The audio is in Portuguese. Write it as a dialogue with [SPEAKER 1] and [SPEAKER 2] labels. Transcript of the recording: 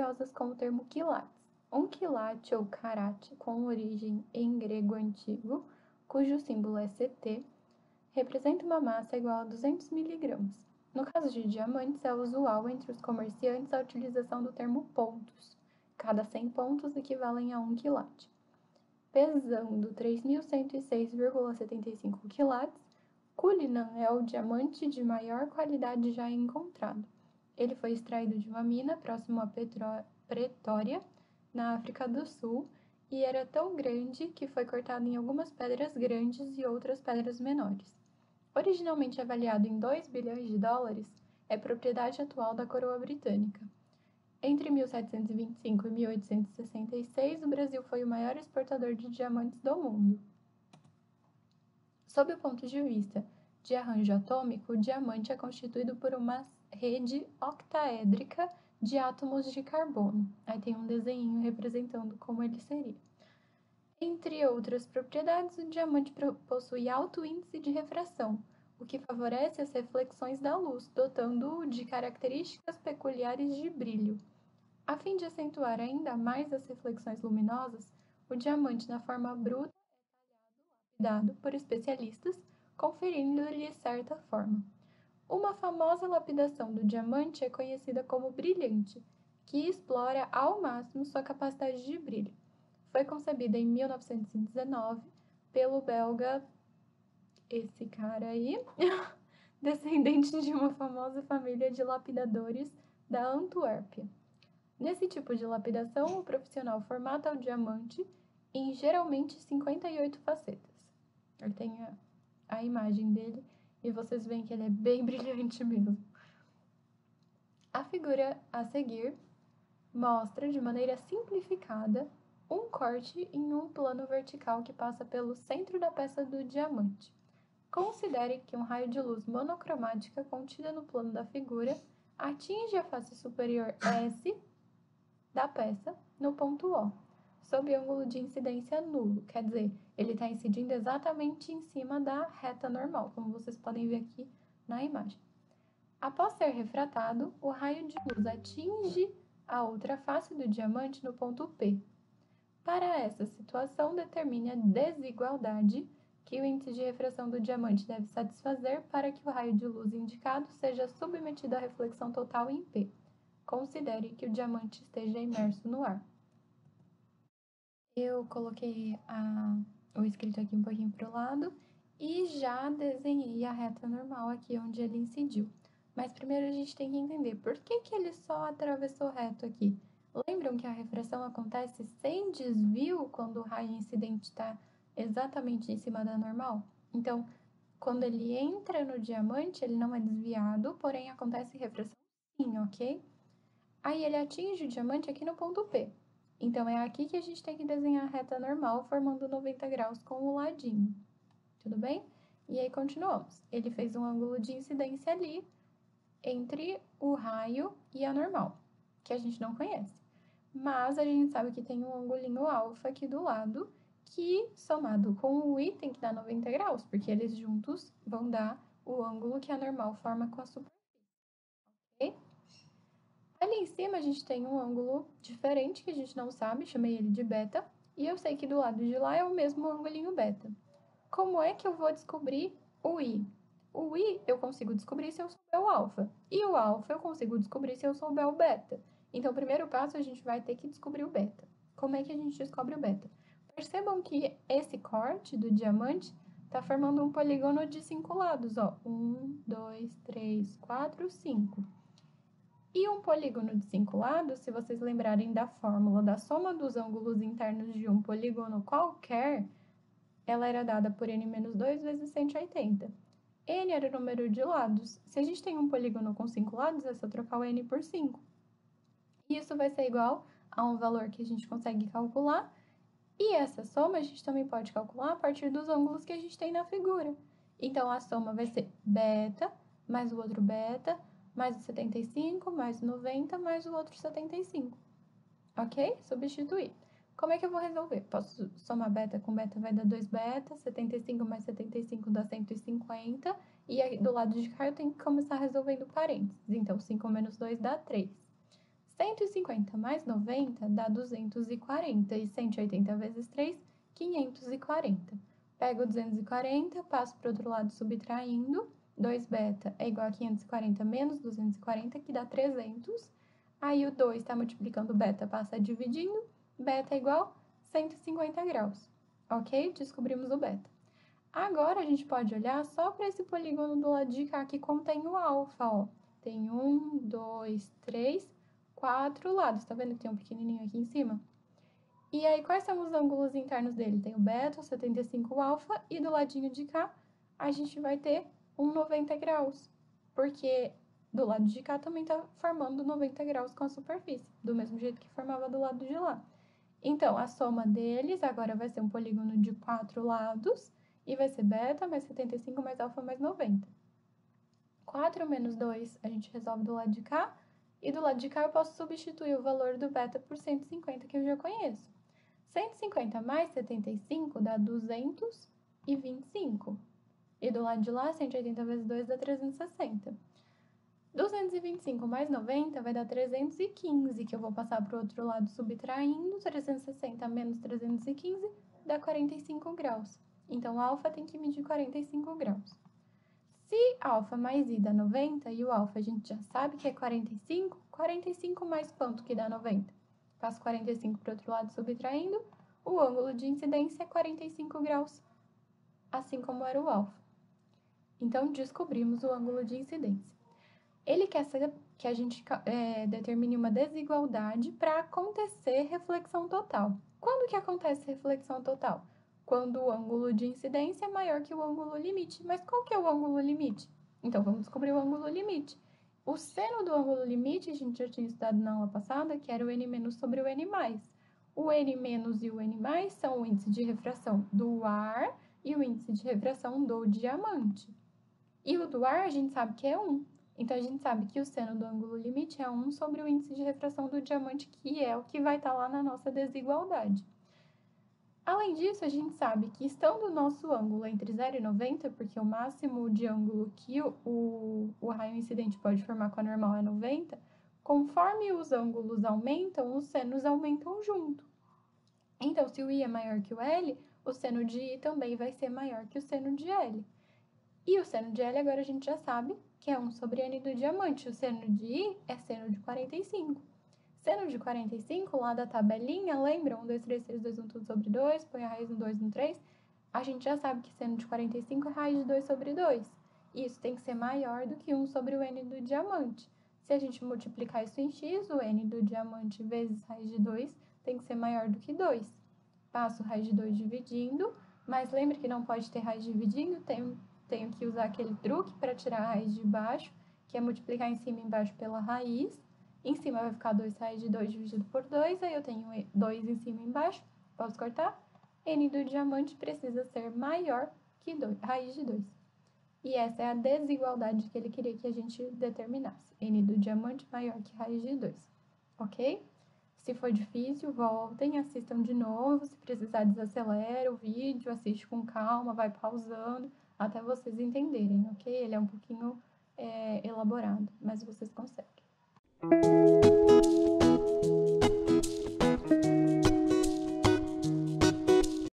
[SPEAKER 1] preciosas com o termo quilates. Um quilate ou carate, com origem em grego antigo, cujo símbolo é Ct, representa uma massa igual a 200 mg. No caso de diamantes, é usual entre os comerciantes a utilização do termo pontos. Cada 100 pontos equivalem a 1 quilate. Pesando 3.106,75 quilates, Cullinan é o diamante de maior qualidade já encontrado. Ele foi extraído de uma mina próximo a Pretória, na África do Sul, e era tão grande que foi cortado em algumas pedras grandes e outras pedras menores. Originalmente avaliado em 2 bilhões de dólares, é propriedade atual da coroa britânica. Entre 1725 e 1866, o Brasil foi o maior exportador de diamantes do mundo. Sob o ponto de vista de arranjo atômico, o diamante é constituído por uma rede octaédrica de átomos de carbono. Aí tem um desenho representando como ele seria. Entre outras propriedades, o diamante possui alto índice de refração, o que favorece as reflexões da luz, dotando-o de características peculiares de brilho. A fim de acentuar ainda mais as reflexões luminosas, o diamante na forma bruta é talhado, lapidado por especialistas, conferindo-lhe certa forma. Uma famosa lapidação do diamante é conhecida como brilhante, que explora ao máximo sua capacidade de brilho. Foi concebida em 1919 pelo belga, esse cara aí, descendente de uma famosa família de lapidadores da Antuérpia. Nesse tipo de lapidação, o profissional formata o diamante em geralmente 58 facetas. Ele tem a imagem dele e vocês veem que ele é bem brilhante mesmo. A figura a seguir mostra de maneira simplificada um corte em um plano vertical que passa pelo centro da peça do diamante. Considere que um raio de luz monocromática contida no plano da figura atinge a face superior S da peça no ponto O, sob ângulo de incidência nulo, quer dizer, ele está incidindo exatamente em cima da reta normal, como vocês podem ver aqui na imagem. Após ser refratado, o raio de luz atinge a outra face do diamante no ponto P. Para essa situação, determine a desigualdade que o índice de refração do diamante deve satisfazer para que o raio de luz indicado seja submetido à reflexão total em P. Considere que o diamante esteja imerso no ar. Eu coloquei o escrito aqui um pouquinho para o lado e já desenhei a reta normal aqui onde ele incidiu. Mas primeiro a gente tem que entender por que ele só atravessou reto aqui. Lembram que a refração acontece sem desvio quando o raio incidente está exatamente em cima da normal? Então, quando ele entra no diamante, ele não é desviado, porém acontece refração sim, ok? Aí ele atinge o diamante aqui no ponto P. Então, é aqui que a gente tem que desenhar a reta normal, formando 90 graus com o ladinho. Tudo bem? E aí, continuamos. Ele fez um ângulo de incidência ali entre o raio e a normal, que a gente não conhece. Mas a gente sabe que tem um angulinho alfa aqui do lado, que somado com o I tem que dar 90 graus, porque eles juntos vão dar o ângulo que a normal forma com a superfície. Ok? Ali em cima a gente tem um ângulo diferente que a gente não sabe, chamei ele de beta, e eu sei que do lado de lá é o mesmo angulinho beta. Como é que eu vou descobrir o I? O I eu consigo descobrir se eu souber o alfa, e o alfa eu consigo descobrir se eu souber o beta. Então, o primeiro passo a gente vai ter que descobrir o beta. Como é que a gente descobre o beta? Percebam que esse corte do diamante está formando um polígono de 5 lados, ó. 1, 2, 3, 4, 5. E um polígono de 5 lados, se vocês lembrarem da fórmula da soma dos ângulos internos de um polígono qualquer, ela era dada por n menos 2 vezes 180. N era o número de lados. Se a gente tem um polígono com 5 lados, é só trocar o n por 5. E isso vai ser igual a um valor que a gente consegue calcular. E essa soma a gente também pode calcular a partir dos ângulos que a gente tem na figura. Então, a soma vai ser beta mais o outro beta, mais o 75, mais o 90, mais o outro 75. Ok? Substituir. Como é que eu vou resolver? Posso somar beta com beta, vai dar 2 beta, 75 mais 75 dá 150, e aí do lado de cá eu tenho que começar resolvendo parênteses. Então, 5 menos 2 dá 3. 150 mais 90 dá 240, e 180 vezes 3, 540. Pego 240, passo para o outro lado subtraindo, 2 beta é igual a 540 menos 240, que dá 300. Aí o 2 está multiplicando beta, passa dividindo, beta é igual a 150 graus. Ok? Descobrimos o beta. Agora, a gente pode olhar só para esse polígono do lado de cá, que contém o alfa, ó. Tem 1, 2, 3, 4 lados. Tá vendo que tem um pequenininho aqui em cima? E aí, quais são os ângulos internos dele? Tem o beta, o 75 alfa, e do ladinho de cá, a gente vai ter um 90 graus. Porque do lado de cá também tá formando 90 graus com a superfície, do mesmo jeito que formava do lado de lá. Então, a soma deles agora vai ser um polígono de 4 lados, e vai ser beta mais 75 mais alfa mais 90. 4 menos 2 a gente resolve do lado de cá, e do lado de cá eu posso substituir o valor do beta por 150, que eu já conheço. 150 mais 75 dá 225. E do lado de lá, 180 vezes 2 dá 360. 225 mais 90 vai dar 315, que eu vou passar para o outro lado subtraindo. 360 menos 315 dá 45 graus. Então, alfa tem que medir 45 graus. Se alfa mais i dá 90, e o alfa a gente já sabe que é 45, 45 mais quanto que dá 90? Passo 45 para o outro lado subtraindo, o ângulo de incidência é 45 graus, assim como era o alfa. Então, descobrimos o ângulo de incidência. Ele quer que a gente determine uma desigualdade para acontecer reflexão total. Quando que acontece reflexão total? Quando o ângulo de incidência é maior que o ângulo limite. Mas qual que é o ângulo limite? Então, vamos descobrir o ângulo limite. O seno do ângulo limite, a gente já tinha estudado na aula passada, que era o n- sobre o n+. O n- e o n+ são o índice de refração do ar e o índice de refração do diamante. E o do ar a gente sabe que é 1. Então, a gente sabe que o seno do ângulo limite é 1 sobre o índice de refração do diamante, que é o que vai estar lá na nossa desigualdade. Além disso, a gente sabe que estando o nosso ângulo entre 0 e 90, porque o máximo de ângulo que o raio incidente pode formar com a normal é 90, conforme os ângulos aumentam, os senos aumentam junto. Então, se o I é maior que o L, o seno de I também vai ser maior que o seno de L. E o seno de L agora a gente já sabe que é 1 sobre n do diamante. O seno de I é seno de 45. Seno de 45, lá da tabelinha, lembra? 1, 2, 3, 3, 2, 1, tudo sobre 2, põe a raiz no 2, no 3. A gente já sabe que seno de 45 é raiz de 2 sobre 2. Isso tem que ser maior do que 1 sobre o n do diamante. Se a gente multiplicar isso em x, o n do diamante vezes raiz de 2 tem que ser maior do que 2. Passo raiz de 2 dividindo, mas lembre que não pode ter raiz dividindo, tenho que usar aquele truque para tirar a raiz de baixo, que é multiplicar em cima e embaixo pela raiz. Em cima vai ficar 2 raiz de 2 dividido por 2, aí eu tenho 2 em cima e embaixo, posso cortar. N do diamante precisa ser maior que 2, raiz de 2. E essa é a desigualdade que ele queria que a gente determinasse. N do diamante maior que raiz de 2, ok? Se for difícil, voltem, assistam de novo. Se precisar, desacelera o vídeo, assiste com calma, vai pausando, até vocês entenderem, ok? Ele é um pouquinho elaborado, mas vocês conseguem.